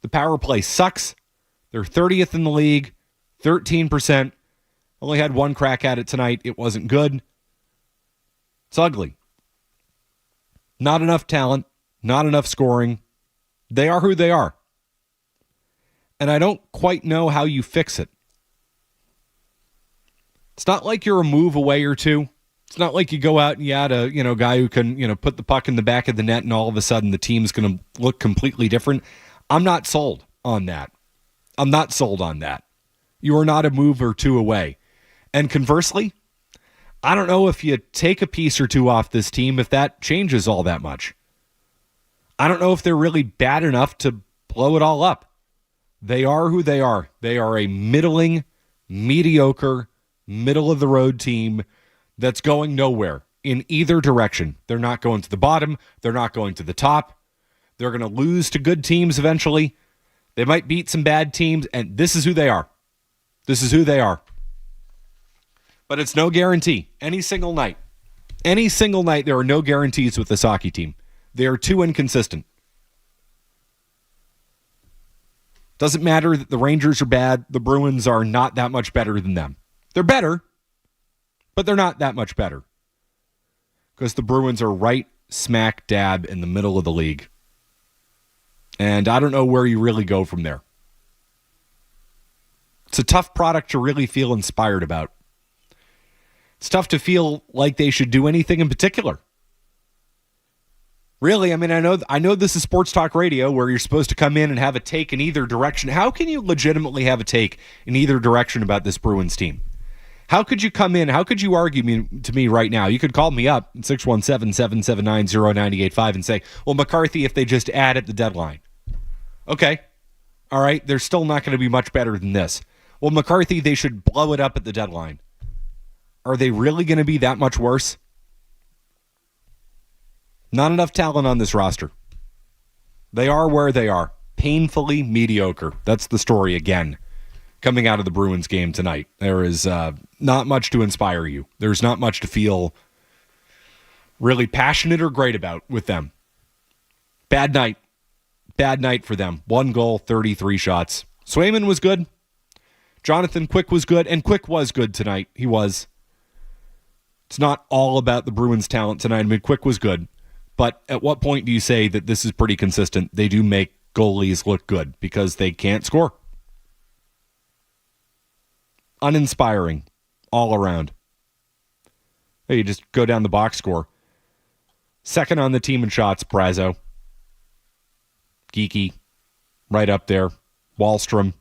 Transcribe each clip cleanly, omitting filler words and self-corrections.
The power play sucks. They're 30th in the league, 13%. Only had one crack at it tonight. It wasn't good. It's ugly. Not enough talent, not enough scoring. They are who they are. And I don't quite know how you fix it. It's not like you're a move away or two. It's not like you go out and you add a guy who can put the puck in the back of the net and all of a sudden the team's going to look completely different. I'm not sold on that. I'm not sold on that. You are not a move or two away. And conversely, I don't know if you take a piece or two off this team if that changes all that much. I don't know if they're really bad enough to blow it all up. They are who they are. They are a middling, mediocre, middle-of-the-road team that's going nowhere in either direction. They're not going to the bottom. They're not going to the top. They're going to lose to good teams eventually. They might beat some bad teams, and this is who they are. This is who they are. But it's no guarantee. Any single night, there are no guarantees with this hockey team. They are too inconsistent. Doesn't matter that the Rangers are bad. The Bruins are not that much better than them. They're better, but they're not that much better. Because the Bruins are right smack dab in the middle of the league. And I don't know where you really go from there. It's a tough product to really feel inspired about. It's tough to feel like they should do anything in particular. Really, I mean, I know this is sports talk radio where you're supposed to come in and have a take in either direction. How can you legitimately have a take in either direction about this Bruins team? How could you come in? How could you argue to me right now? You could call me up at 617-779-0985 and say, well, McCarthy, if they just add at the deadline. Okay. All right. They're still not going to be much better than this. Well, McCarthy, they should blow it up at the deadline. Are they really going to be that much worse? Not enough talent on this roster. They are where they are. Painfully mediocre. That's the story again. Coming out of the Bruins game tonight. There is not much to inspire you. There's not much to feel really passionate or great about with them. Bad night. Bad night for them. 1 goal, 33 shots. Swayman was good. Jonathan Quick was good. And Quick was good tonight. He was. It's not all about the Bruins' talent tonight. I mean, Quick was good. But at what point do you say that this is pretty consistent? They do make goalies look good because they can't score. Uninspiring all around. Hey, you just go down the box score. Second on the team in shots, Brazo. Geeky. Right up there. Wallstrom.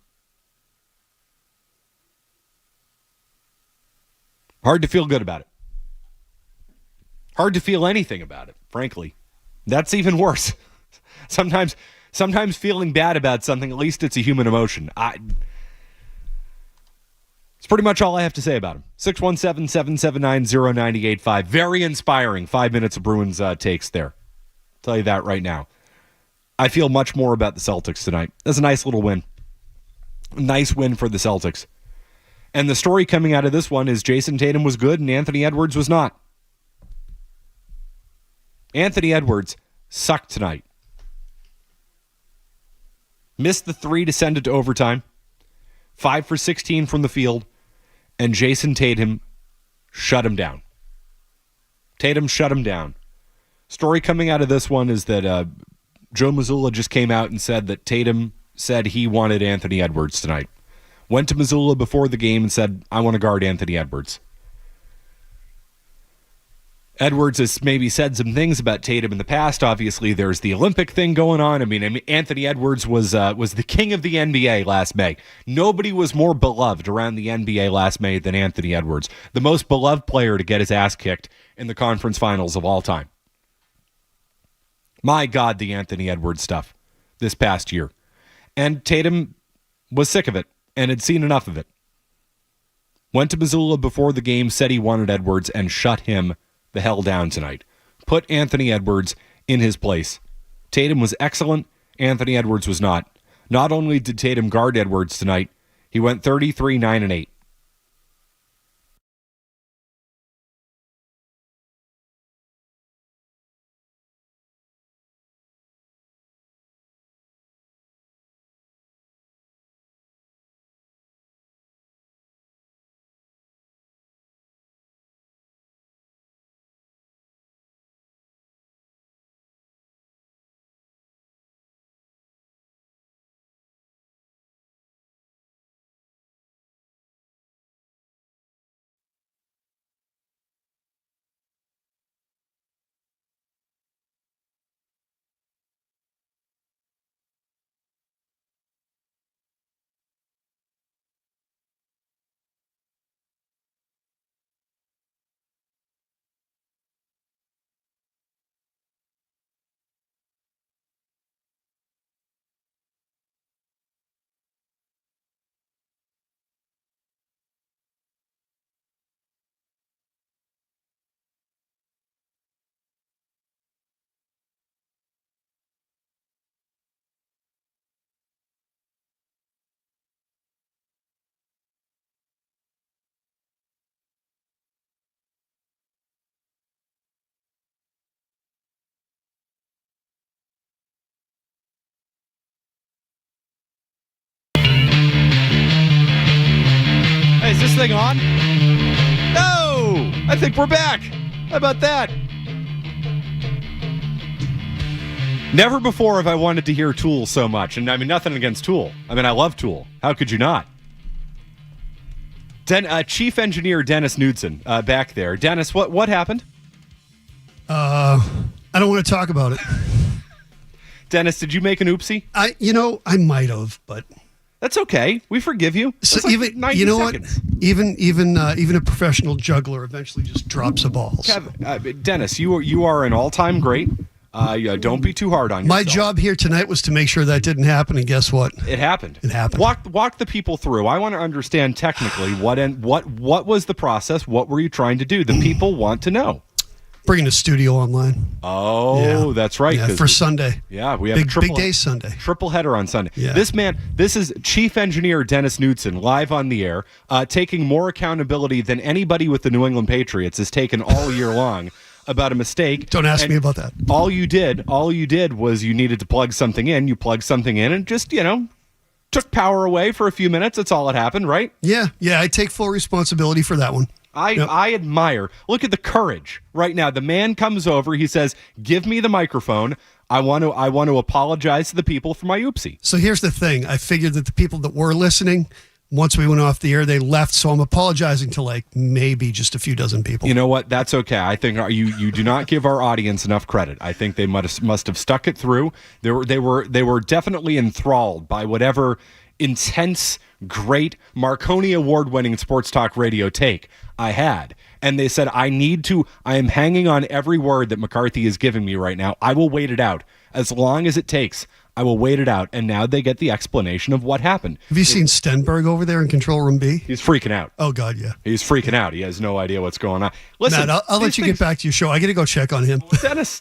Hard to feel good about it. Hard to feel anything about it, frankly. That's even worse. Sometimes feeling bad about something, at least it's a human emotion. It's pretty much all I have to say about him. 617-779-0985. Very inspiring 5 minutes of Bruins takes there. I'll tell you that right now. I feel much more about the Celtics tonight. That's a nice little win. A nice win for the Celtics. And the story coming out of this one is Jason Tatum was good and Anthony Edwards was not. Anthony Edwards sucked tonight. Missed the 3 to send it to overtime. 5 for 16 from the field. And Jason Tatum shut him down. Tatum shut him down. Story coming out of this one is that Joe Mazzulla just came out and said that Tatum said he wanted Anthony Edwards tonight. Went to Mazzulla before the game and said, I want to guard Anthony Edwards. Edwards has maybe said some things about Tatum in the past. Obviously, there's the Olympic thing going on. I mean, Anthony Edwards was the king of the NBA last May. Nobody was more beloved around the NBA last May than Anthony Edwards, the most beloved player to get his ass kicked in the conference finals of all time. My God, the Anthony Edwards stuff this past year. And Tatum was sick of it and had seen enough of it. Went to Mazzulla before the game, said he wanted Edwards, and shut him the hell down tonight. Put Anthony Edwards in his place. Tatum was excellent. Anthony Edwards was not. Not only did Tatum guard Edwards tonight, he went 33, 9, and 8. this thing on? No! I think we're back. How about that? Never before have I wanted to hear Tool so much. And I mean, nothing against Tool. I mean, I love Tool. How could you not? Chief Engineer Dennis Knudsen back there. Dennis, what happened? I don't want to talk about it. Dennis, did you make an oopsie? I might have, but that's okay. We forgive you. So like even 90 seconds. What? Even a professional juggler eventually just drops a ball. So. Dennis, you are an all-time great. Don't be too hard on yourself. My job here tonight was to make sure that didn't happen, and guess what? It happened. It happened. Walk the people through. I want to understand technically what was the process? What were you trying to do? The people want to know. Bringing the studio online. Oh, yeah. That's right. Yeah, for Sunday. Yeah, we have big day Sunday. Triple header on Sunday. Yeah. This is Chief Engineer Dennis Knudsen live on the air, taking more accountability than anybody with the New England Patriots has taken all year long about a mistake. Don't ask me about that. All you did was you needed to plug something in. You plugged something in and just, took power away for a few minutes. That's all that happened, right? Yeah, I take full responsibility for that one. I admire. Look at the courage right now. The man comes over. He says, "Give me the microphone. I want to apologize to the people for my oopsie." So here's the thing. I figured that the people that were listening, once we went off the air, they left. So I'm apologizing to maybe just a few dozen people. You know what? That's okay. I think you do not give our audience enough credit. I think they must have stuck it through. They were definitely enthralled by whatever intense, great Marconi award-winning sports talk radio take I had. And they said, I am hanging on every word that McCarthy is giving me right now. I will wait it out. As long as it takes, I will wait it out. And now they get the explanation of what happened. Have you seen Stenberg over there in Control Room B? He's freaking out. Oh, God, yeah. He's freaking out. He has no idea what's going on. Listen, Matt, I'll let you get back to your show. I got to go check on him.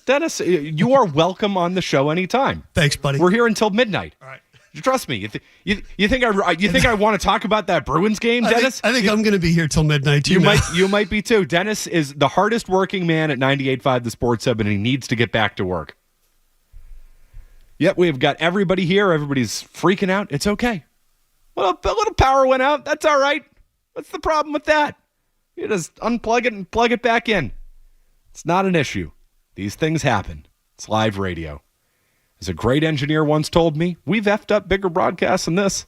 Dennis, you are welcome on the show anytime. Thanks, buddy. We're here until midnight. All right. Trust me. You think I want to talk about that Bruins game, Dennis? I think I'm going to be here till midnight too. You might be too. Dennis is the hardest working man at 98.5 The Sports Hub, and he needs to get back to work. Yep, we've got everybody here. Everybody's freaking out. It's okay. Well, a little power went out. That's all right. What's the problem with that? You just unplug it and plug it back in. It's not an issue. These things happen. It's live radio. As a great engineer once told me, we've effed up bigger broadcasts than this.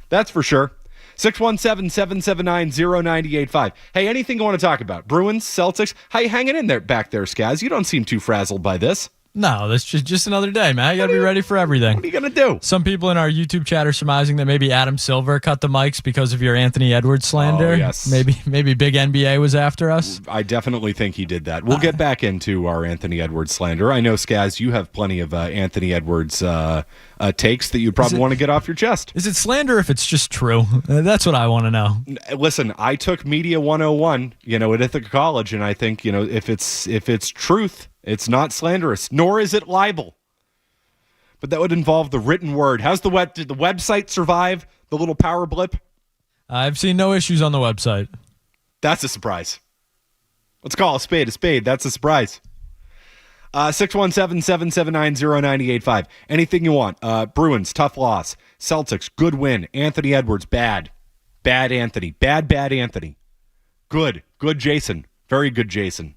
That's for sure. 617-779-0985. Hey, anything you want to talk about? Bruins, Celtics? How you hanging in there back there, Skaz? You don't seem too frazzled by this. No, that's just another day, man. You got to be ready for everything. What are you going to do? Some people in our YouTube chat are surmising that maybe Adam Silver cut the mics because of your Anthony Edwards slander. Oh, yes. Maybe Big NBA was after us. I definitely think he did that. We'll get back into our Anthony Edwards slander. I know, Skaz, you have plenty of Anthony Edwards takes that you'd probably want to get off your chest. Is it slander if it's just true? That's what I want to know. Listen, I took Media 101, at Ithaca College, and I think, if it's truth, it's not slanderous, nor is it libel. But that would involve the written word. Did the website survive the little power blip? I've seen no issues on the website. That's a surprise. Let's call a spade a spade. That's a surprise. 617-779-0985. Anything you want. Bruins, tough loss. Celtics, good win. Anthony Edwards, bad. Bad Anthony. Bad Anthony. Good Jason. Very good Jason.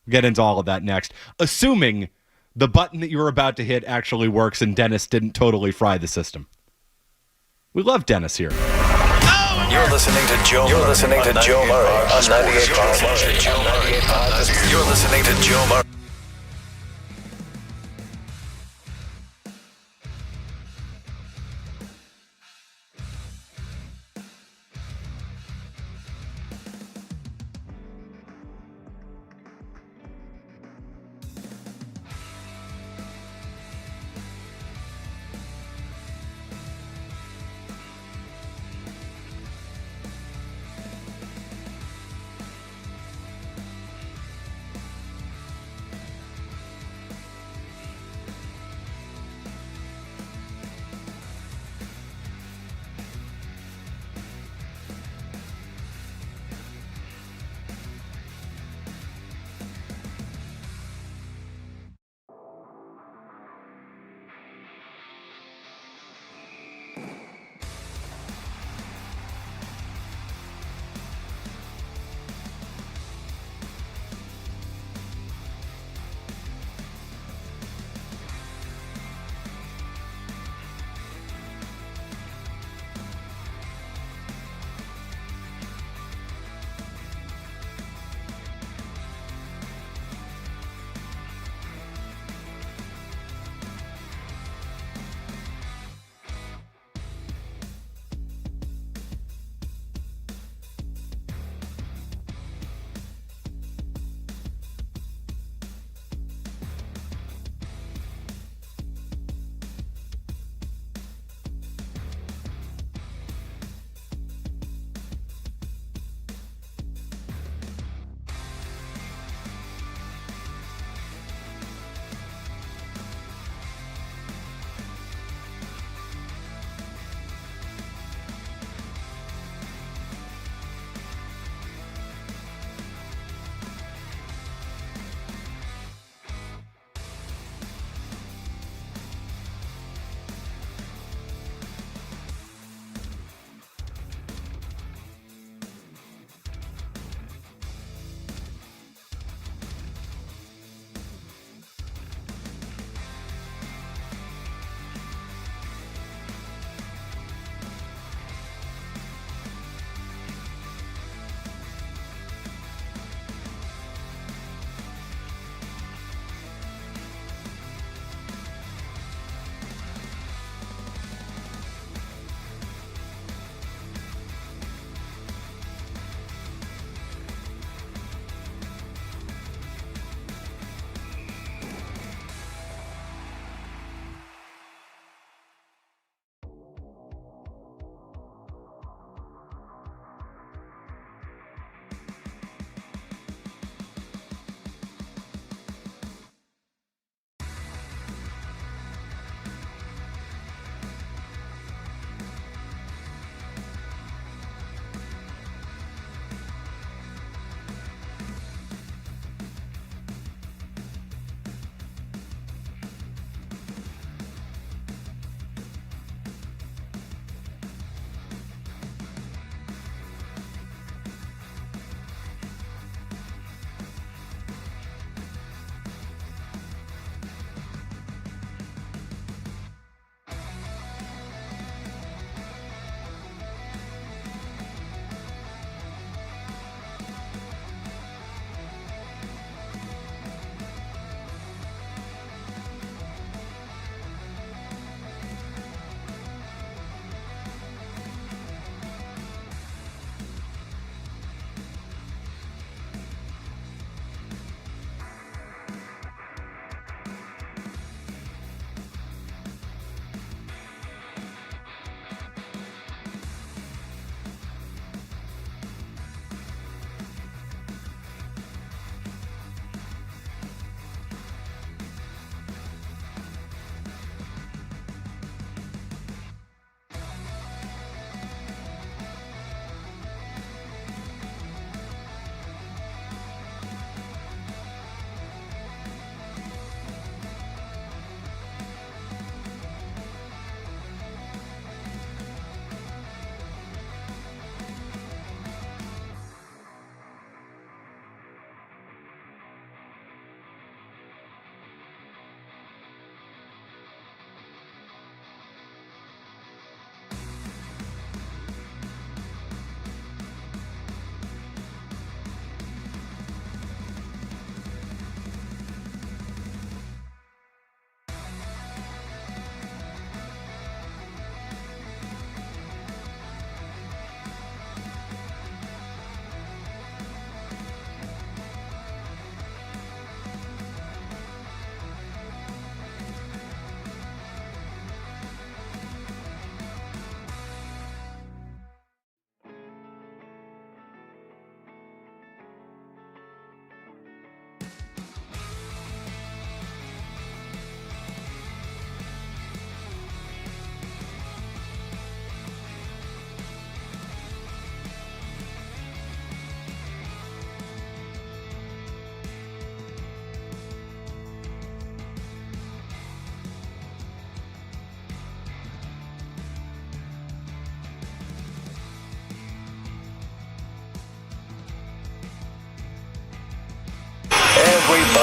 We'll get into all of that next. Assuming the button that you're about to hit actually works and Dennis didn't totally fry the system. We love Dennis here. You're listening to Joe Murray on 98.5. You're listening to Joe Murray.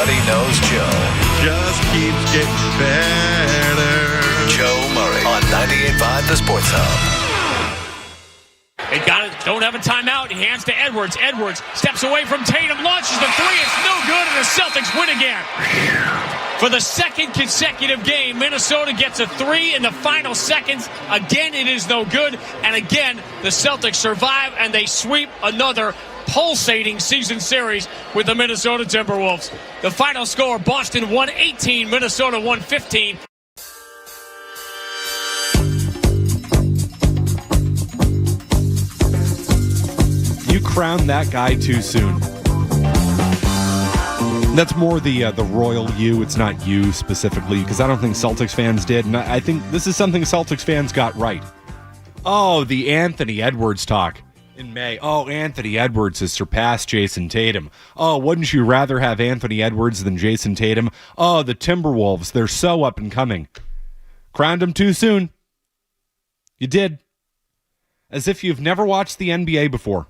Everybody knows Joe. Just keeps getting better. Joe Murray on 98.5 The Sports Hub. They got it. Don't have a timeout. He hands to Edwards. Edwards steps away from Tatum. Launches the three. It's no good, and the Celtics win again. For the second consecutive game, Minnesota gets a three in the final seconds. Again, it is no good. And again, the Celtics survive, and they sweep another pulsating season series with the Minnesota Timberwolves. The final score, Boston 118, Minnesota 115. You crowned that guy too soon. That's more the royal you. It's not you specifically, because I don't think Celtics fans did. And I think this is something Celtics fans got right. Oh, the Anthony Edwards talk in May. Oh, Anthony Edwards has surpassed Jason Tatum. Oh, wouldn't you rather have Anthony Edwards than Jason Tatum? Oh, the Timberwolves, they're so up and coming. Crowned him too soon. You did. As if you've never watched the NBA before.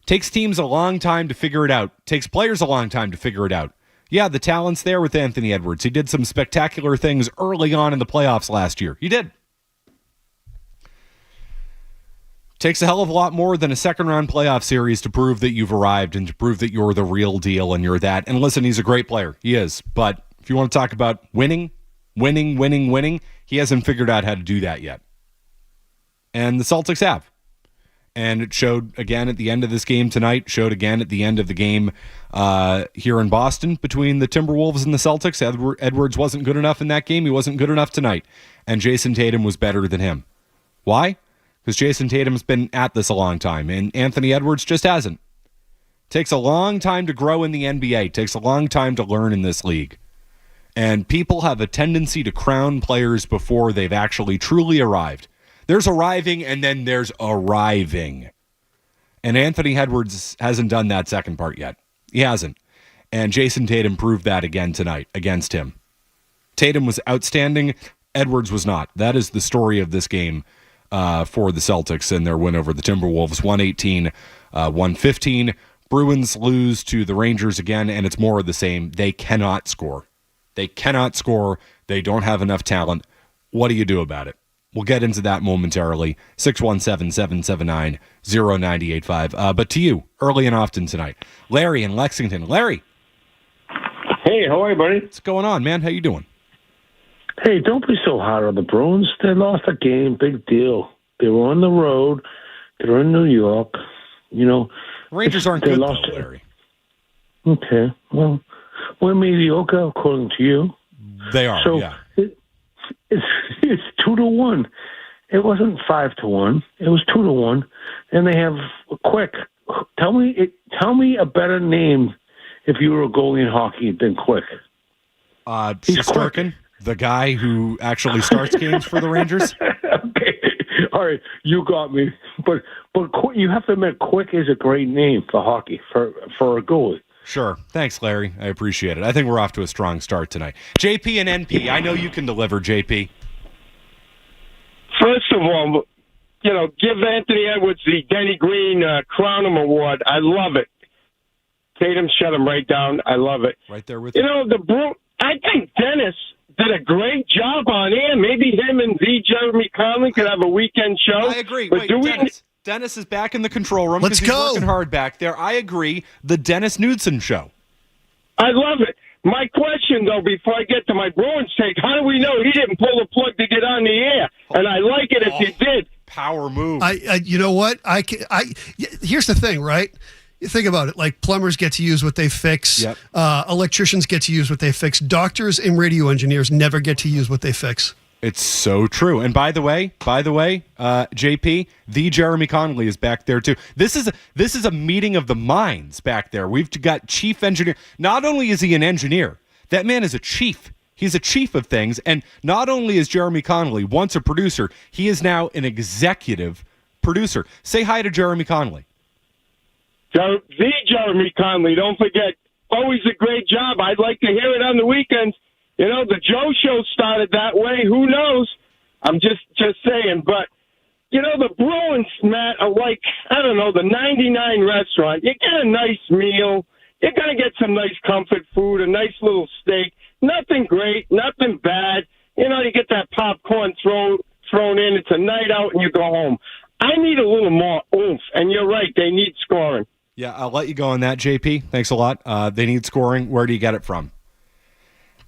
Takes teams a long time to figure it out. Takes players a long time to figure it out. Yeah, the talent's there with Anthony Edwards. He did some spectacular things early on in the playoffs last year. He did. Takes a hell of a lot more than a second-round playoff series to prove that you've arrived and to prove that you're the real deal and you're that. And listen, he's a great player. He is. But if you want to talk about winning, he hasn't figured out how to do that yet. And the Celtics have. And it showed again at the end of this game tonight, showed again at the end of the game here in Boston between the Timberwolves and the Celtics. Edwards wasn't good enough in that game. He wasn't good enough tonight. And Jason Tatum was better than him. Why? Because Jason Tatum's been at this a long time, and Anthony Edwards just hasn't. Takes a long time to grow in the NBA. Takes a long time to learn in this league. And people have a tendency to crown players before they've actually truly arrived. There's arriving, and then there's arriving. And Anthony Edwards hasn't done that second part yet. He hasn't. And Jason Tatum proved that again tonight against him. Tatum was outstanding. Edwards was not. That is the story of this game for the Celtics and their win over the Timberwolves, 118-115. Bruins lose to the Rangers again, and it's more of the same. They cannot score. They cannot score. They don't have enough talent. What do you do about it? We'll get into that momentarily. 617-779-0985. But to you, early and often tonight. Larry in Lexington. Larry. Hey, how are you, buddy? What's going on, man? How you doing? Hey, don't be so hard on the Bruins. They lost a game. Big deal. They were on the road. They were in New York. You know. Rangers aren't good, though, Larry. Okay. Well, we're mediocre, according to you. They are, so yeah. It's 2-1. It wasn't 5-1. It was 2-1, and they have Quick. Tell me a better name if you were a goalie in hockey than Quick. Shesterkin, the guy who actually starts games for the Rangers. Okay, all right, you got me. But you have to admit, Quick is a great name for hockey for a goalie. Sure. Thanks, Larry. I appreciate it. I think we're off to a strong start tonight. JP and NP, I know you can deliver, JP. First of all, give Anthony Edwards the Denny Green Crown him Award. I love it. Tatum shut him right down. I love it. Right there with you. I think Dennis did a great job on air. Maybe him and Jeremy Conley could have a weekend show. I agree. But Dennis is back in the control room. Let's he's go. Working hard back there. I agree. The Dennis Knudsen show. I love it. My question, though, before I get to my Bruins take, how do we know he didn't pull the plug to get on the air? And I like it if he did. Power move. You know what? Here's the thing, right? You think about it. Like plumbers get to use what they fix. Yep. Electricians get to use what they fix. Doctors and radio engineers never get to use what they fix. It's so true. And by the way, JP, the Jeremy Conley is back there too. This is a meeting of the minds back there. We've got chief engineer. Not only is he an engineer, that man is a chief. He's a chief of things. And not only is Jeremy Conley once a producer, he is now an executive producer. Say hi to Jeremy Conley. The Jeremy Conley, don't forget, always a great job. I'd like to hear it on the weekends. The Joe Show started that way. Who knows? I'm just saying. But, the Bruins, Matt, are like, I don't know, the 99 restaurant. You get a nice meal. You're going to get some nice comfort food, a nice little steak. Nothing great, nothing bad. You know, you get that popcorn thrown in. It's a night out, and you go home. I need a little more oomph, and you're right. They need scoring. Yeah, I'll let you go on that, JP. Thanks a lot. They need scoring. Where do you get it from?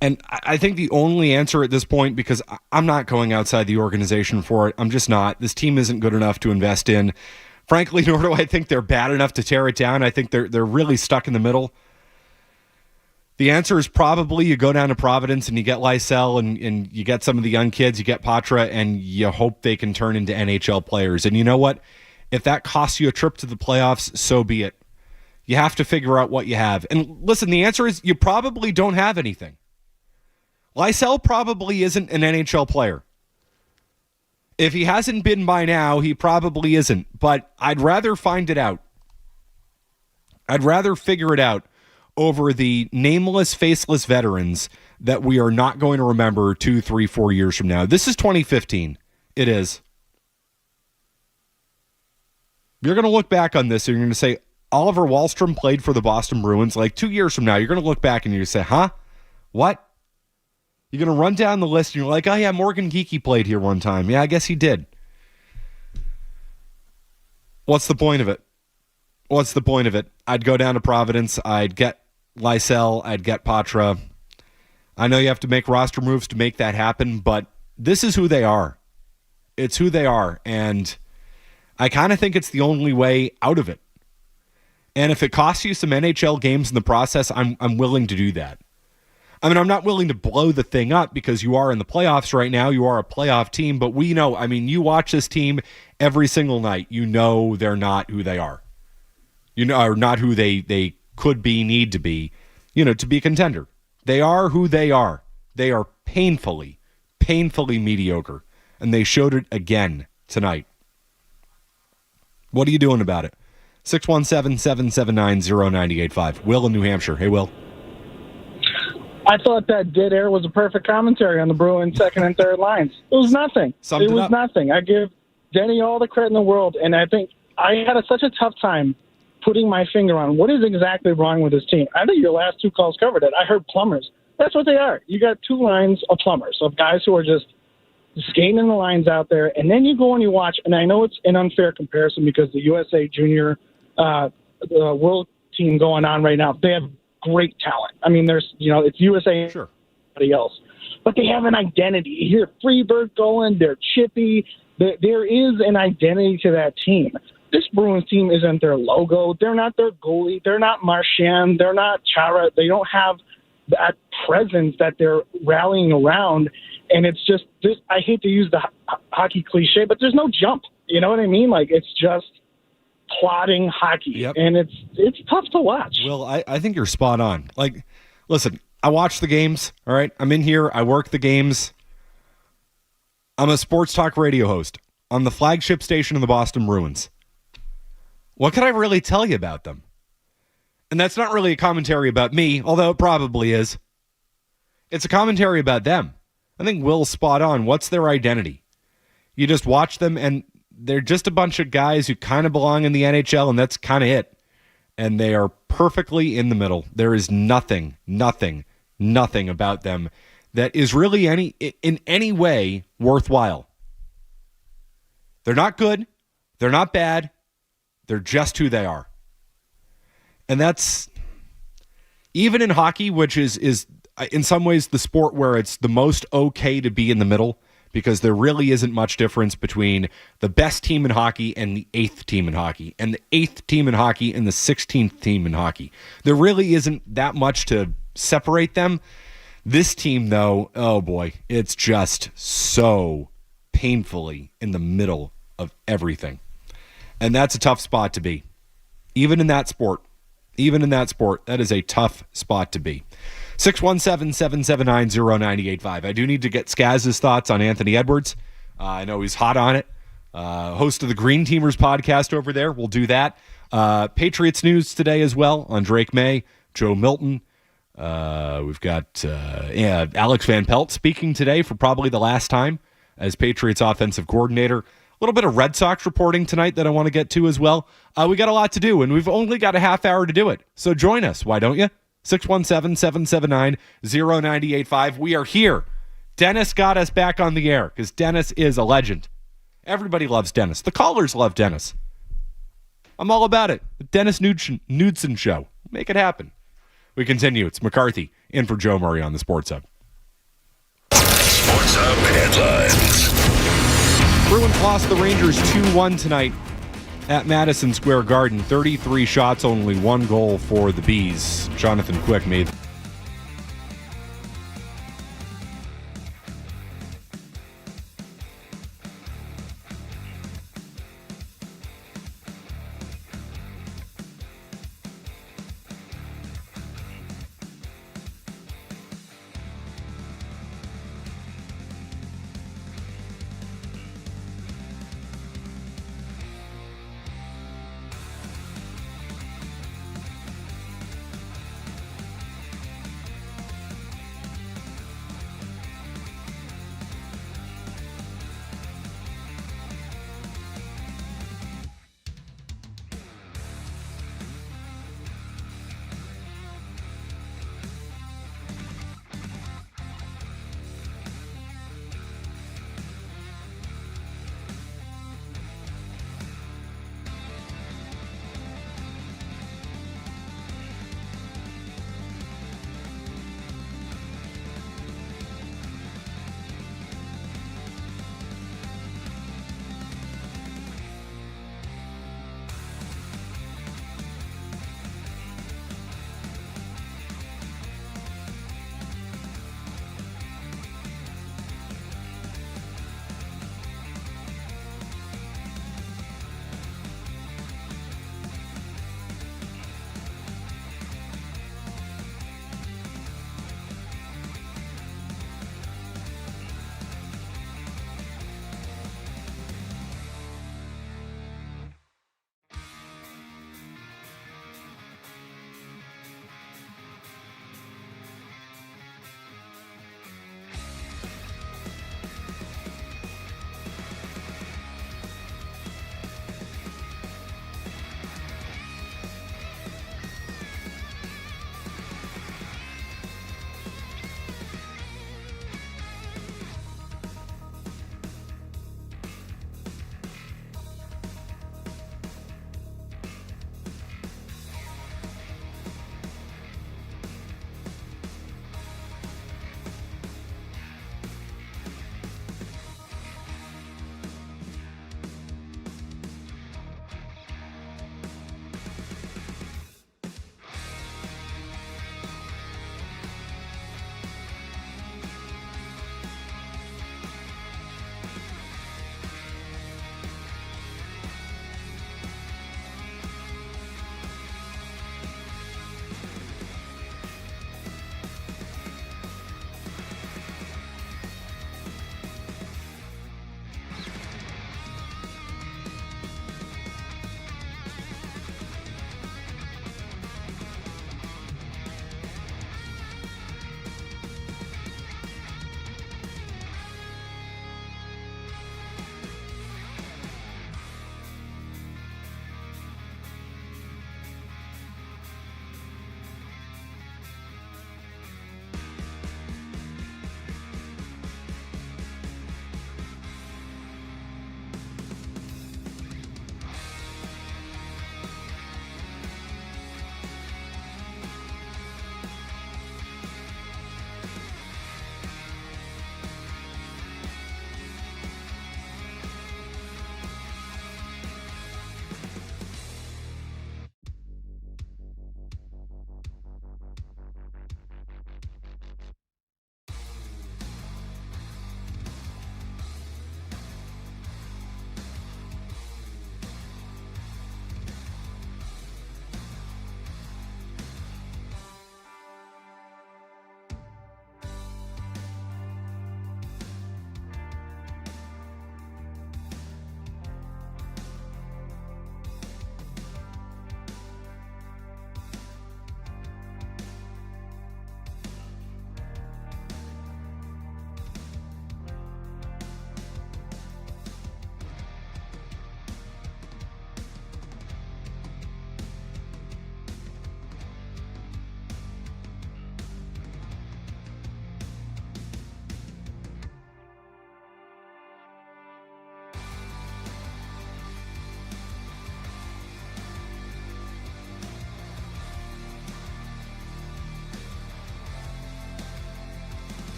And I think the only answer at this point, because I'm not going outside the organization for it. I'm just not. This team isn't good enough to invest in. Frankly, nor do I think they're bad enough to tear it down. I think they're really stuck in the middle. The answer is probably you go down to Providence and you get Lysell and you get some of the young kids, you get Patra, and you hope they can turn into NHL players. And you know what? If that costs you a trip to the playoffs, so be it. You have to figure out what you have. And listen, the answer is you probably don't have anything. Lysell probably isn't an NHL player. If he hasn't been by now, he probably isn't. But I'd rather find it out. I'd rather figure it out over the nameless, faceless veterans that we are not going to remember 2, 3, 4 years from now. This is 2015. It is. You're going to look back on this and you're going to say, Oliver Wahlstrom played for the Boston Bruins. Like 2 years from now, you're going to look back and you're going to say, huh? What? You're going to run down the list and you're like, oh yeah, Morgan Geekie played here one time. Yeah, I guess he did. What's the point of it? What's the point of it? I'd go down to Providence. I'd get Lysell. I'd get Patra. I know you have to make roster moves to make that happen, but this is who they are. It's who they are. And I kind of think it's the only way out of it. And if it costs you some NHL games in the process, I'm willing to do that. I mean, I'm not willing to blow the thing up because you are in the playoffs right now. You are a playoff team, but we know, I mean, you watch this team every single night. You know they're not who they are. You know, are not who they could be, need to be, to be a contender. They are who they are. They are painfully mediocre. And they showed it again tonight. What are you doing about it? 617-779-0985. Will in New Hampshire. Hey, Will. I thought that dead air was a perfect commentary on the Bruins' second and third lines. It was nothing. It was nothing. I give Denny all the credit in the world, and I think I had such a tough time putting my finger on what is exactly wrong with this team. I think your last two calls covered it. I heard plumbers. That's what they are. You got two lines of plumbers, of guys who are just skating in the lines out there, and then you go and you watch, and I know it's an unfair comparison because the USA Junior the World team going on right now, they have great talent. I mean, there's, it's USA and everybody else. But they have an identity. You hear Freeberg going, they're chippy. There is an identity to that team. This Bruins team isn't their logo. They're not their goalie. They're not Marchand. They're not Chara. They don't have that presence that they're rallying around. And it's just this. I hate to use the hockey cliche, but there's no jump. You know what I mean? Like, it's just plodding hockey, and it's tough to watch. Well, I think you're spot on. Like, listen, I watch the games, all right? I'm in here. I work the games. I'm a sports talk radio host on the flagship station of the Boston Bruins. What can I really tell you about them? And that's not really a commentary about me, although it probably is. It's a commentary about them. I think Will's spot on. What's their identity? You just watch them, and they're just a bunch of guys who kind of belong in the NHL, and that's kind of it. And they are perfectly in the middle. There is nothing about them that is really in any way worthwhile. They're not good. They're not bad. They're just who they are. And that's, even in hockey, which is in some ways the sport where it's the most okay to be in the middle, because there really isn't much difference between the best team in hockey and the 8th team in hockey, and the 8th team in hockey and the 16th team in hockey. There really isn't that much to separate them. This team, though, oh boy, it's just so painfully in the middle of everything. And that's a tough spot to be. Even in that sport, that is a tough spot to be. 617-779-0985. I do need to get Skaz's thoughts on Anthony Edwards. I know he's hot on it. Host of the Green Teamers podcast over there. We'll do that. Patriots news today as well on Drake May, Joe Milton. We've got Alex Van Pelt speaking today for probably the last time as Patriots offensive coordinator. little bit of Red Sox reporting tonight that I want to get to as well. We got a lot to do, and we've only got a half hour to do it. So join us. Why don't you? 617-779-0985. We are here. Dennis got us back on the air because Dennis is a legend. Everybody loves Dennis. The callers love Dennis. I'm all about it. The Dennis Knudsen Show. Make it happen. We continue. It's McCarthy in for Joe Murray on the Sports Hub. Sports Hub headlines. Bruins lost the Rangers 2-1 tonight at Madison Square Garden. 33 shots, only 1 goal for the Bees. Jonathan Quick made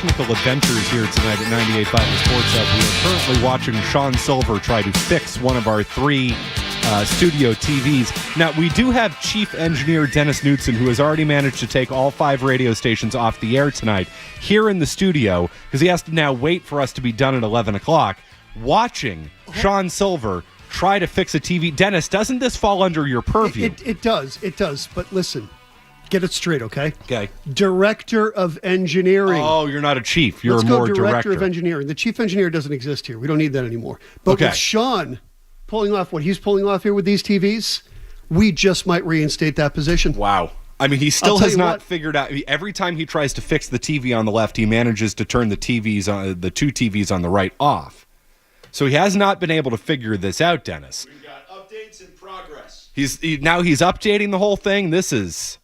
technical adventures here tonight at 98.5 The Sports Hub. We are currently watching Sean Silver try to fix one of our 3 studio TVs. Now, we do have Chief Engineer Dennis Knudsen, who has already managed to take all 5 radio stations off the air tonight here in the studio, because he has to now wait for us to be done at 11 o'clock, watching Sean Silver try to fix a TV. Dennis, doesn't this fall under your purview? It does. But listen, get it straight, okay? Okay. Director of Engineering. Oh, you're not a chief. You're Let's more go director of Engineering. The chief engineer doesn't exist here. We don't need that anymore. But with Sean pulling off what he's pulling off here with these TVs, we just might reinstate that position. Wow. I mean, he still has not figured out. Every time he tries to fix the TV on the left, he manages to turn the 2 TVs on the right off. So he has not been able to figure this out, Dennis. We've got updates in progress. He's updating the whole thing. This is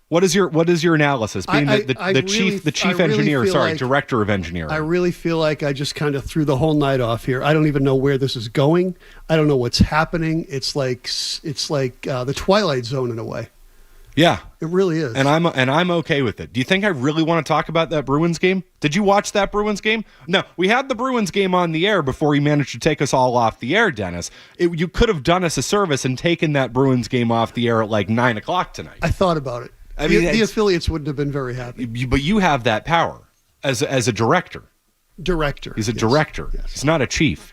what is your analysis? Being the chief engineer, director of engineering. I really feel like I just kind of threw the whole night off here. I don't even know where this is going. I don't know what's happening. It's like the Twilight Zone in a way. Yeah, it really is, and I'm okay with it. Do you think I really want to talk about that Bruins game? Did you watch that Bruins game? No, we had the Bruins game on the air before he managed to take us all off the air, Dennis. You could have done us a service and taken that Bruins game off the air at like 9 o'clock tonight. I thought about it. I mean, the affiliates wouldn't have been very happy. But you have that power as a director. Director. He's a director. Yes. He's not a chief.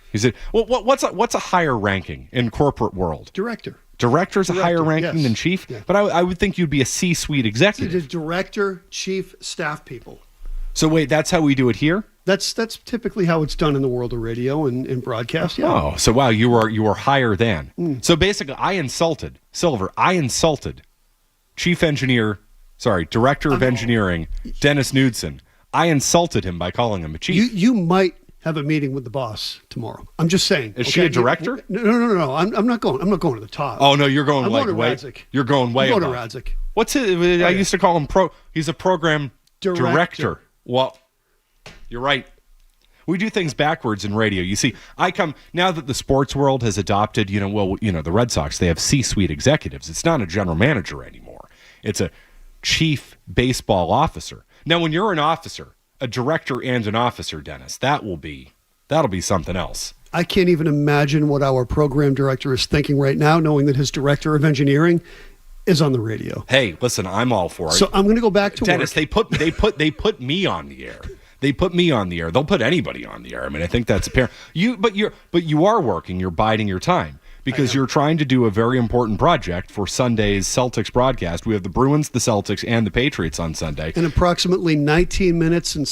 What's a higher ranking in corporate world? Director. Director's a higher ranking than chief, but I would think you'd be a C-suite executive. Director, chief, staff people. So wait, that's how we do it here? That's typically how it's done in the world of radio and broadcast. Yeah. Oh, so wow, you are higher than. So basically, I insulted Silver. I insulted Director of Engineering, Dennis Knudsen. I insulted him by calling him a chief. You might have a meeting with the boss tomorrow. I'm just saying. Is she a director? No. I'm not going to the top. Oh no, you're going I'm like going to way. Radzik. You're going way. I'm above. going to Radzik. What's it? I used to call him He's a program director. Well, you're right. We do things backwards in radio. You see, now that the sports world has adopted, the Red Sox, they have C-suite executives. It's not a general manager anymore. It's a chief baseball officer. Now, when you're an officer, a director and an officer, Dennis, that'll be something else. I can't even imagine what our program director is thinking right now, knowing that his director of engineering is on the radio. Hey, listen, I'm all for it. So I'm going to go back to Dennis. work. They put me on the air. They put me on the air. They'll put anybody on the air. I mean, I think that's apparent. But you are working. You're biding your time because you're trying to do a very important project for Sunday's Celtics broadcast. We have the Bruins, the Celtics, and the Patriots on Sunday. In approximately 19 minutes and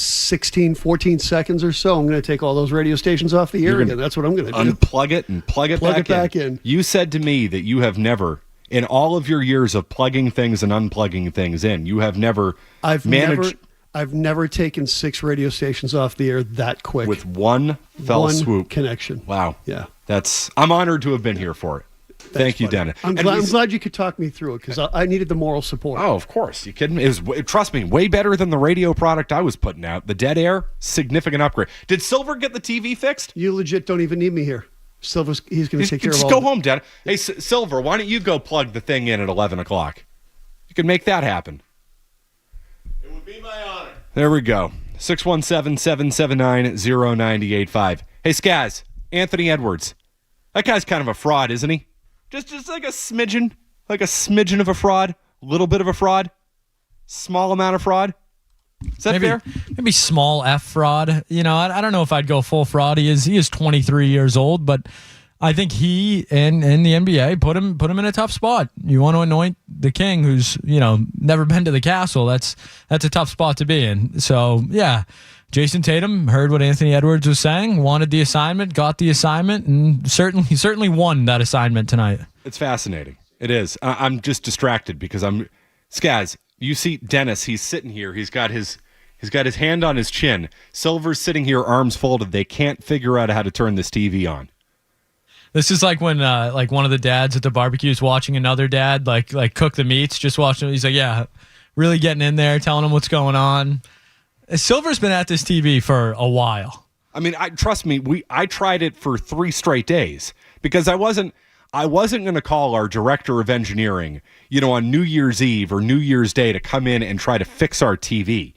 14 seconds or so, I'm going to take all those radio stations off the air again. That's what I'm going to do. Unplug it and plug it back in. You said to me that you have never, in all of your years of plugging things and unplugging things in, you have never I've never taken 6 radio stations off the air that quick. With one swoop. Connection. Wow. Yeah. I'm honored to have been here for it. Thank you, Dennis. I'm glad you could talk me through it because I needed the moral support. Oh, of course. You kidding me? Trust me, way better than the radio product I was putting out. The dead air, significant upgrade. Did Silver get the TV fixed? You legit don't even need me here. He's going to take care of all. Just go home, Dennis. Hey, Silver, why don't you go plug the thing in at 11 o'clock? You can make that happen. It would be my honor. There we go. 617-779-0985. Hey, Skaz, Anthony Edwards. That guy's kind of a fraud, isn't he? Just like a smidgen of a fraud, a little bit of a fraud, small amount of fraud. Is that fair? Maybe small F fraud. I don't know if I'd go full fraud. He is 23 years old, but I think he and the NBA put him in a tough spot. You want to anoint the king who's, never been to the castle. That's a tough spot to be in. So, yeah. Jason Tatum heard what Anthony Edwards was saying, wanted the assignment, got the assignment, and he certainly won that assignment tonight. It's fascinating. It is. I'm just distracted because Skaz, you see Dennis, he's sitting here. He's got his hand on his chin. Silver's sitting here, arms folded. They can't figure out how to turn this TV on. This is like when one of the dads at the barbecue is watching another dad like cook the meats, just watching. He's like, yeah, really getting in there, telling him what's going on. Silver's been at this TV for a while. I mean, trust me, I tried it for 3 straight days because I wasn't going to call our director of engineering, on New Year's Eve or New Year's Day to come in and try to fix our TV.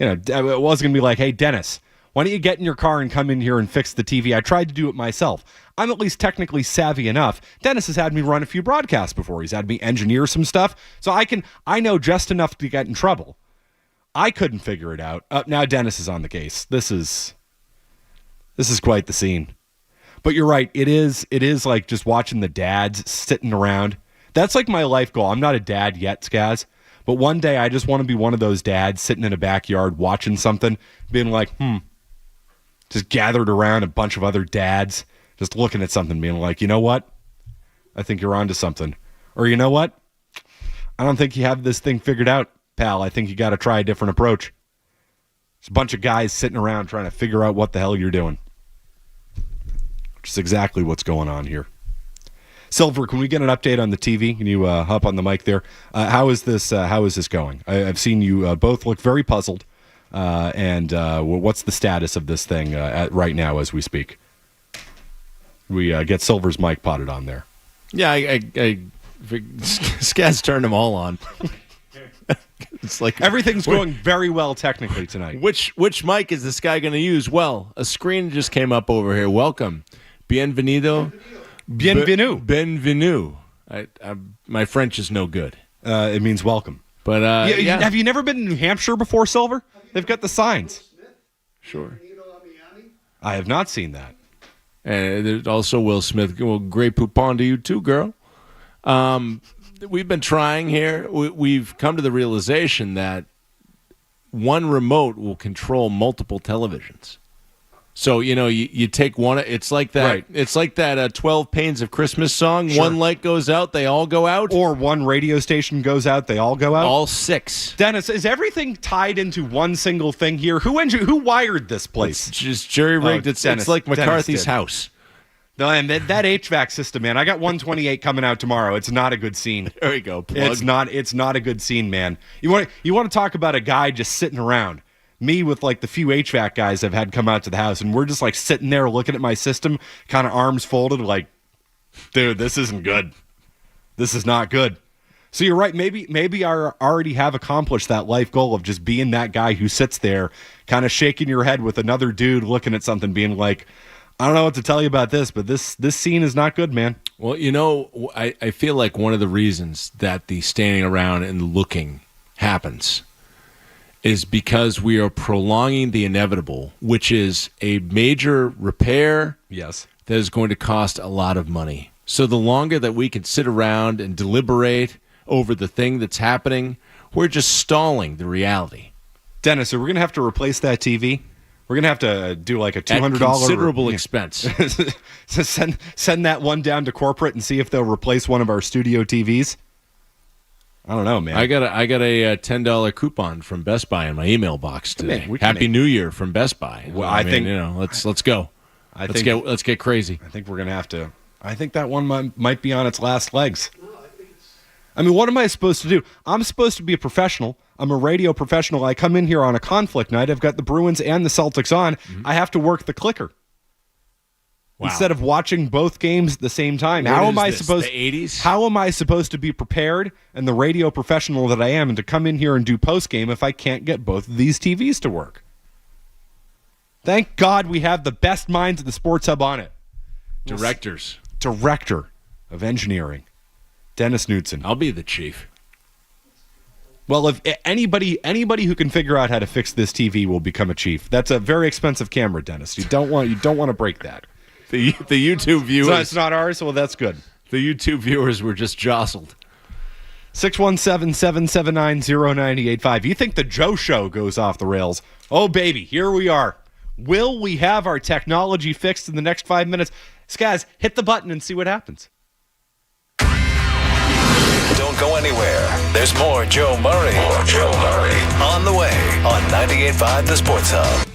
it wasn't going to be like, hey, Dennis, why don't you get in your car and come in here and fix the TV? I tried to do it myself. I'm at least technically savvy enough. Dennis has had me run a few broadcasts before. He's had me engineer some stuff. So I know just enough to get in trouble. I couldn't figure it out. Now Dennis is on the case. This is quite the scene. But you're right. It is like just watching the dads sitting around. That's like my life goal. I'm not a dad yet, Skaz. But one day I just want to be one of those dads sitting in a backyard watching something, being like, just gathered around a bunch of other dads, just looking at something, being like, you know what? I think you're onto something. Or you know what? I don't think you have this thing figured out, pal. I think you got to try a different approach. There's a bunch of guys sitting around trying to figure out what the hell you're doing. Which is exactly what's going on here. Silver, can we get an update on the TV? Can you hop on the mic there? How is this going? I've seen you both look very puzzled. And what's the status of this thing right now as we speak? We get Silver's mic potted on there. Yeah, Skaz turned them all on. It's like everything's going very well technically tonight. Which mic is this guy going to use? Well, a screen just came up over here. Welcome. Bienvenido. Bienvenue. My French is no good. It means welcome. But yeah. Have you never been in New Hampshire before, Silver? They've got the signs. Sure. I have not seen that. And there's also Will Smith. Well, great poupon to you too, girl. We've been trying here. We've come to the realization that one remote will control multiple televisions. So, you take one. It's like that. Right. It's like that 12 Pains of Christmas song. Sure. One light goes out, they all go out. Or one radio station goes out, they all go out. All 6. Dennis, is everything tied into one single thing here? Who wired this place? It's just jury-rigged. It's like McCarthy's house. No, and that HVAC system, man. I got 128 coming out tomorrow. It's not a good scene. There you go. Plug. It's not a good scene, man. You want to talk about a guy just sitting around. Me with like the few HVAC guys I've had come out to the house, and we're just like sitting there looking at my system, kind of arms folded, like, dude, this isn't good. This is not good. So you're right. Maybe I already have accomplished that life goal of just being that guy who sits there, kind of shaking your head with another dude looking at something, being like, I don't know what to tell you about this, but this scene is not good, man. Well, I feel like one of the reasons that the standing around and looking happens is because we are prolonging the inevitable, which is a major repair. Yes. That is going to cost a lot of money. So the longer that we can sit around and deliberate over the thing that's happening, we're just stalling the reality. Dennis, are we going to have to replace that TV? We're going to have to do like a $200 considerable expense. So send that one down to corporate and see if they'll replace one of our studio TVs. I don't know, man. I got a $10 coupon from Best Buy in my email box today. Man, Happy New Year from Best Buy. Well, I think let's go. Let's get crazy. I think we're gonna have to. I think that one might be on its last legs. I mean, what am I supposed to do? I'm supposed to be a professional. I'm a radio professional. I come in here on a conflict night. I've got the Bruins and the Celtics on. Mm-hmm. I have to work the clicker. Wow. Instead of watching both games at the same time. How am I supposed to be prepared and the radio professional that I am and to come in here and do postgame if I can't get both of these TVs to work? Thank God we have the best minds at the Sports Hub on it. Director of Engineering, Dennis Knudsen. I'll be the chief. Well, if anybody who can figure out how to fix this TV will become a chief. That's a very expensive camera, Dennis. You don't want to break that. The YouTube viewers. So it's not ours. Well, that's good. The YouTube viewers were just jostled. 617-779-0985. You think the Joe Show goes off the rails? Oh, baby, here we are. Will we have our technology fixed in the next 5 minutes? Skaz, hit the button and see what happens. Don't go anywhere. There's more Joe Murray. On the way on 98.5 The Sports Hub.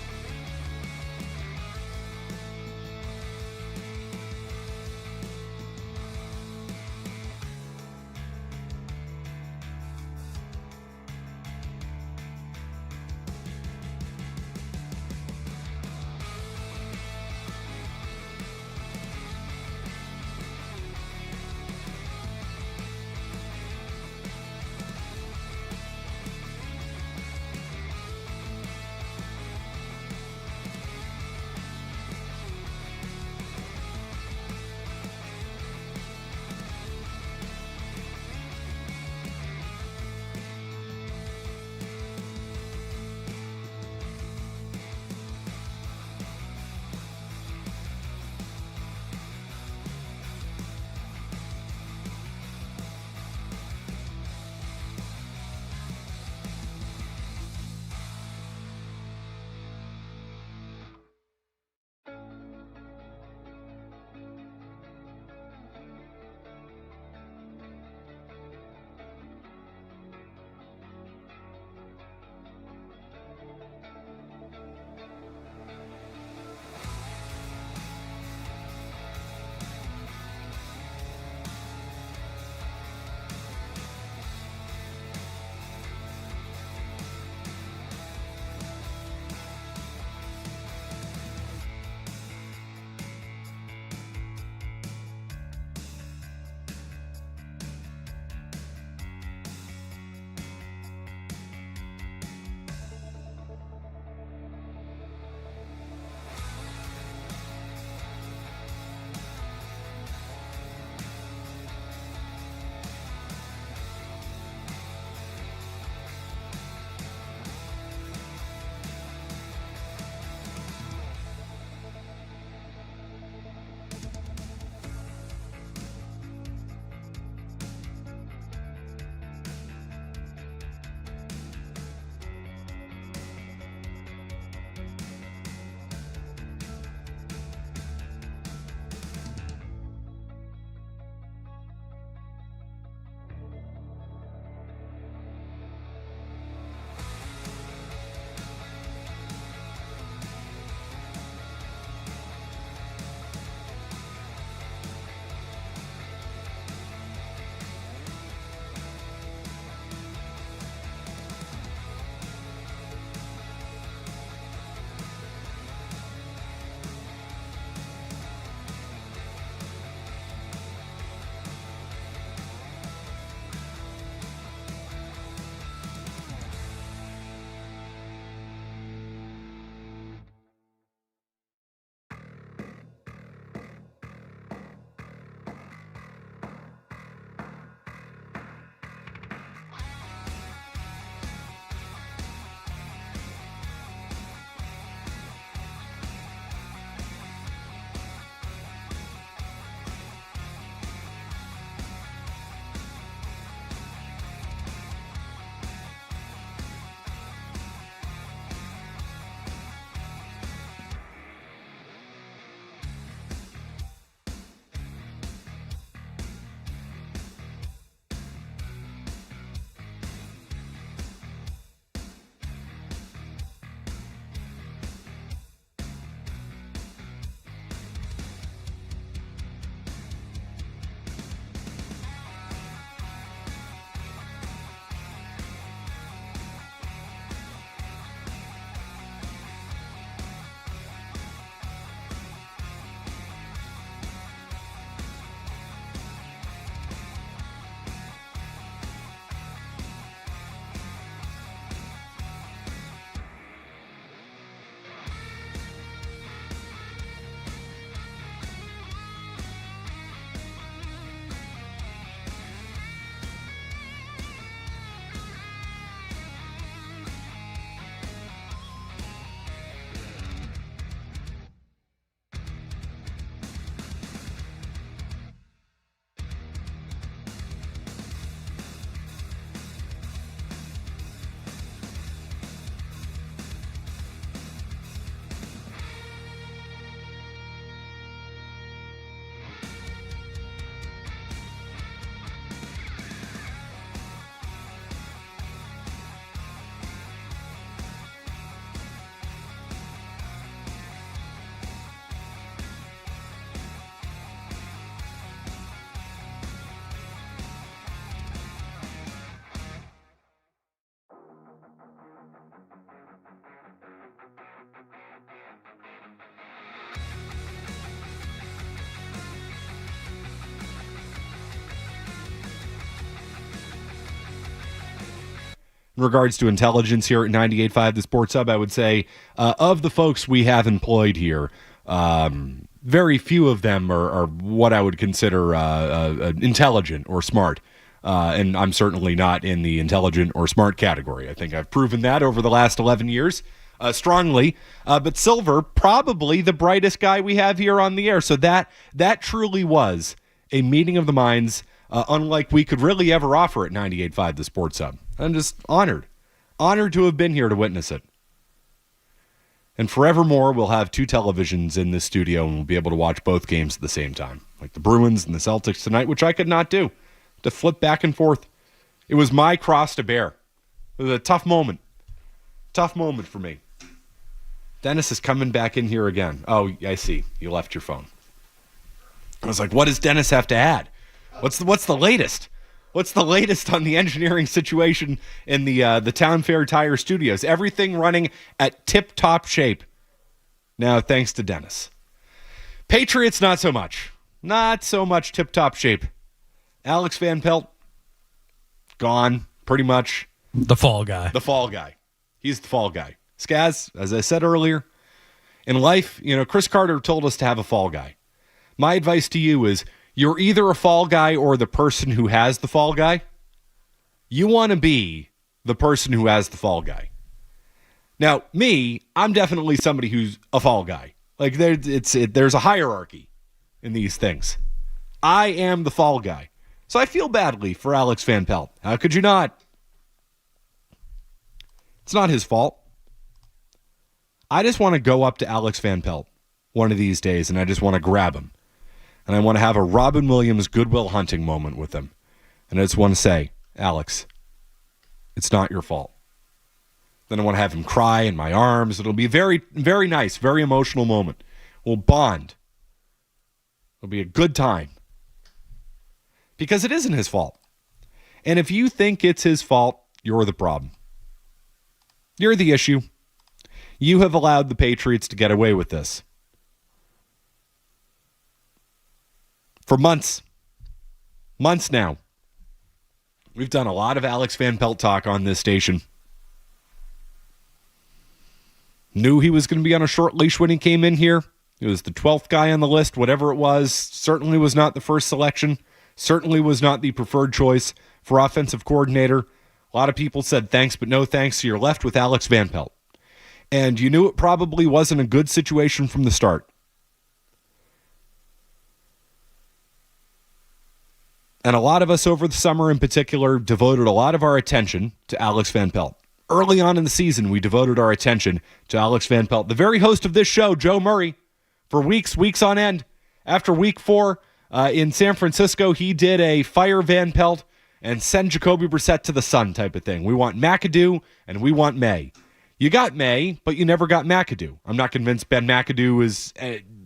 in regards to intelligence here at 98.5 The Sports Hub. I would say of the folks we have employed here, very few of them are what I would consider intelligent or smart. And I'm certainly not in the intelligent or smart category. I think I've proven that over the last 11 years strongly. But Silver, probably the brightest guy we have here on the air. So that truly was a meeting of the minds, unlike we could really ever offer at 98.5 The Sports Hub. I'm just honored to have been here to witness it. And forevermore, we'll have two televisions in this studio and we'll be able to watch both games at the same time, like the Bruins and the Celtics tonight, which I could not do. To flip back and forth. It was my cross to bear. It was a tough moment. Tough moment for me. Dennis is coming back in here again. Oh, I see. You left your phone. I was like, what does Dennis have to add? What's the latest? What's the latest on the engineering situation in the Town Fair Tire Studios? Everything running at tip-top shape. Now, thanks to Dennis. Patriots, not so much. Not so much tip-top shape. Alex Van Pelt, gone, pretty much. The fall guy. The fall guy. He's the fall guy. Skaz, as I said earlier, in life, Chris Carter told us to have a fall guy. My advice to you is you're either a fall guy or the person who has the fall guy. You want to be the person who has the fall guy. Now, me, I'm definitely somebody who's a fall guy. Like, there's a hierarchy in these things. I am the fall guy. So I feel badly for Alex Van Pelt. How could you not? It's not his fault. I just want to go up to Alex Van Pelt one of these days, and I just want to grab him. And I want to have a Robin Williams Goodwill Hunting moment with him. And I just want to say, Alex, it's not your fault. Then I want to have him cry in my arms. It'll be a very, very nice, very emotional moment. We'll bond. It'll be a good time. Because it isn't his fault. And if you think it's his fault, you're the problem. You're the issue. You have allowed the Patriots to get away with this. For months. Months now. We've done a lot of Alex Van Pelt talk on this station. Knew he was going to be on a short leash when he came in here. He was the 12th guy on the list, whatever it was. Certainly was not the first selection. Certainly was not the preferred choice for offensive coordinator. A lot of people said thanks, but no thanks, so you're left with Alex Van Pelt. And you knew it probably wasn't a good situation from the start. And a lot of us over the summer in particular devoted a lot of our attention to Alex Van Pelt. Early on in the season, we devoted our attention to Alex Van Pelt, the very host of this show, Joe Murray, for weeks on end. After week 4, in San Francisco, he did a fire Van Pelt and send Jacoby Brissett to the sun type of thing. We want McAdoo and we want May. You got May, but you never got McAdoo. I'm not convinced Ben McAdoo is...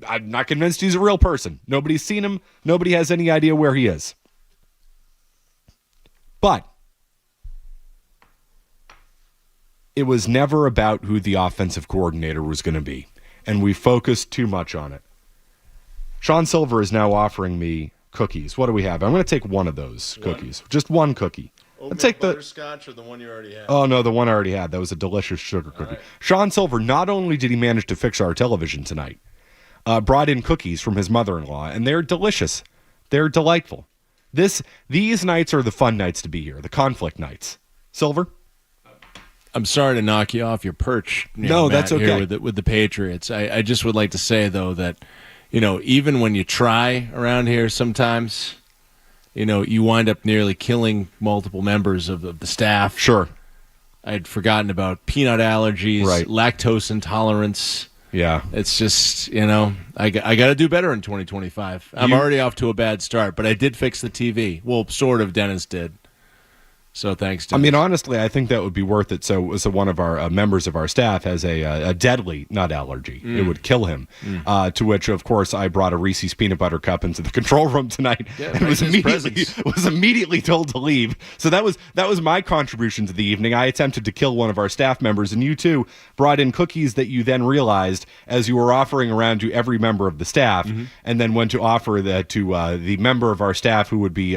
I'm not convinced he's a real person. Nobody's seen him. Nobody has any idea where he is. But it was never about who the offensive coordinator was going to be. And we focused too much on it. Sean Silver is now offering me cookies. What do we have? I'm going to take one of those cookies. Just one cookie. Oatmeal I'll take the butterscotch or the one you already had? Oh, no, the one I already had. That was a delicious sugar cookie. Right. Sean Silver, not only did he manage to fix our television tonight, brought in cookies from his mother-in-law, and they're delicious. They're delightful. These nights are the fun nights to be here, the conflict nights. Silver? I'm sorry to knock you off your perch. No, that's okay. Here with the Patriots. I just would like to say, though, that, even when you try around here sometimes, you wind up nearly killing multiple members of the staff. Sure. I had forgotten about peanut allergies, right. Lactose intolerance. Yeah. It's just, I got to do better in 2025. I'm already off to a bad start, but I did fix the TV. Well, sort of, Dennis did. So thanks, Dennis. I mean, honestly, I think that would be worth it. So one of our members of our staff has a deadly nut allergy. It would kill him. To which, of course, I brought a Reese's peanut butter cup into the control room tonight and was immediately told to leave. So that was my contribution to the evening. I attempted to kill one of our staff members, and you too brought in cookies that you then realized as you were offering around to every member of the staff, and then went to offer that to the member of our staff who would be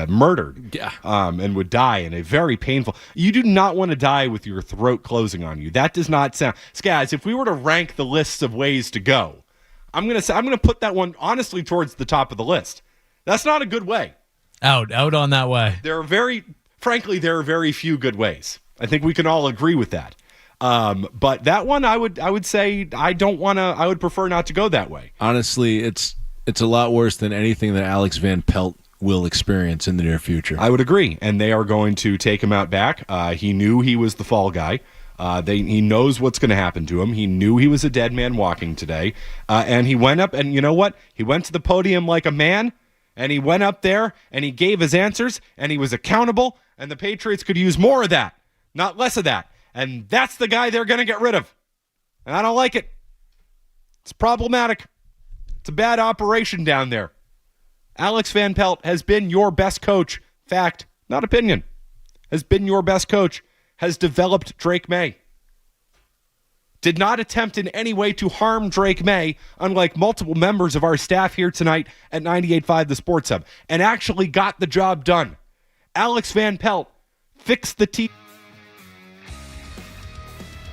murdered, and would die in a very painful. You do not want to die with your throat closing on you. That does not sound. Skaz, if we were to rank the lists of ways to go, I'm gonna put that one honestly towards the top of the list. That's not a good way. Out on that way. There are very few good ways. I think we can all agree with that. But that one, I would say I don't want to. I would prefer not to go that way. Honestly, it's a lot worse than anything that Alex Van Pelt will experience in the near future. I would agree, and they are going to take him out back. He knew he was the fall guy. He knows what's going to happen to him. He knew he was a dead man walking today, and he went up. And you know what? He went to the podium like a man, and he went up there and he gave his answers, and he was accountable. And the Patriots could use more of that, not less of that. And that's the guy they're going to get rid of. And I don't like it. It's problematic. It's a bad operation down there. Alex Van Pelt has been your best coach. Fact, not opinion. Has been your best coach. Has developed Drake May. Did not attempt in any way to harm Drake May, unlike multiple members of our staff here tonight at 98.5 The Sports Hub, and actually got the job done. Alex Van Pelt fixed the team.